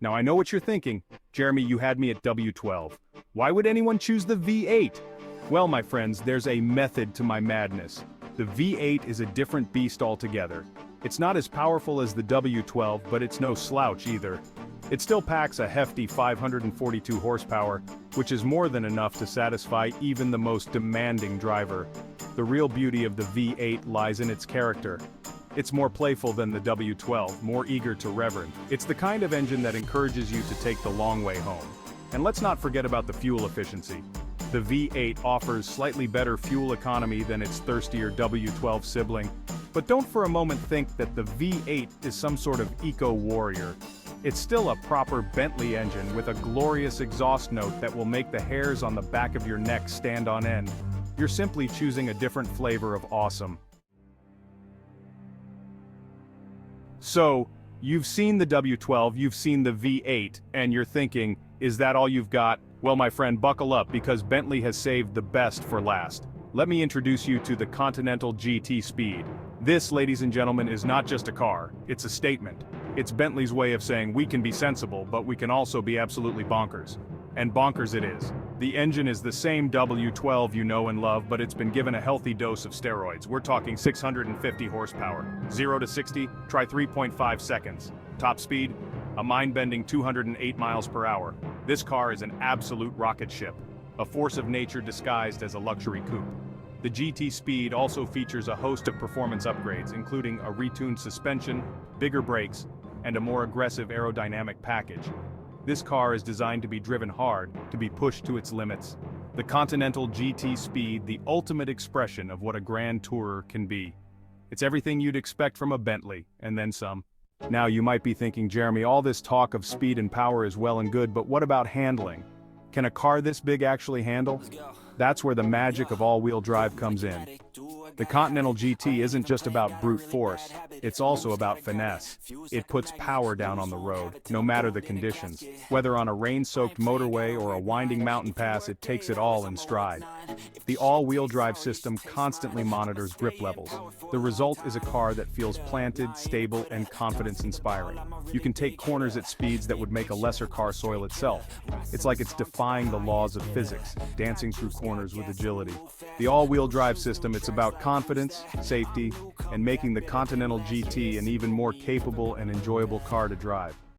Now I know what you're thinking. Jeremy, you had me at W12. Why would anyone choose the V8? Well, my friends, there's a method to my madness. The V8 is a different beast altogether. It's not as powerful as the W12, but it's no slouch either. It still packs a hefty 542 horsepower, which is more than enough to satisfy even the most demanding driver. The real beauty of the V8 lies in its character. It's more playful than the W12, more eager to reverend. It's the kind of engine that encourages you to take the long way home. And let's not forget about the fuel efficiency. The V8 offers slightly better fuel economy than its thirstier W12 sibling, but don't for a moment think that the V8 is some sort of eco-warrior. It's still a proper Bentley engine with a glorious exhaust note that will make the hairs on the back of your neck stand on end. You're simply choosing a different flavor of awesome. So, you've seen the W12, you've seen the V8, and you're thinking, is that all you've got? Well, my friend, buckle up because Bentley has saved the best for last. Let me introduce you to the Continental GT Speed. This, ladies and gentlemen, is not just a car, it's a statement. It's Bentley's way of saying we can be sensible, but we can also be absolutely bonkers. And bonkers it is. The engine is the same W12 you know and love, but it's been given a healthy dose of steroids. We're talking 650 horsepower. 0 to 60, try 3.5 seconds. Top speed, a mind-bending 208 miles per hour. This car is an absolute rocket ship, a force of nature disguised as a luxury coupe. The GT Speed also features a host of performance upgrades, including a retuned suspension, bigger brakes, and a more aggressive aerodynamic package. This car is designed to be driven hard, to be pushed to its limits. The Continental GT Speed, the ultimate expression of what a grand tourer can be. It's everything you'd expect from a Bentley, and then some. Now you might be thinking, Jeremy, all this talk of speed and power is well and good, but what about handling? Can a car this big actually handle? That's where the magic of all-wheel drive comes in. The Continental GT isn't just about brute force, it's also about finesse. It puts power down on the road, no matter the conditions. Whether on a rain-soaked motorway or a winding mountain pass, it takes it all in stride. The all-wheel drive system constantly monitors grip levels. The result is a car that feels planted, stable, and confidence-inspiring. You can take corners at speeds that would make a lesser car soil itself. It's like it's defying the laws of physics, dancing through corners with agility. The all-wheel drive system, it's about confidence, safety, and making the Continental GT an even more capable and enjoyable car to drive.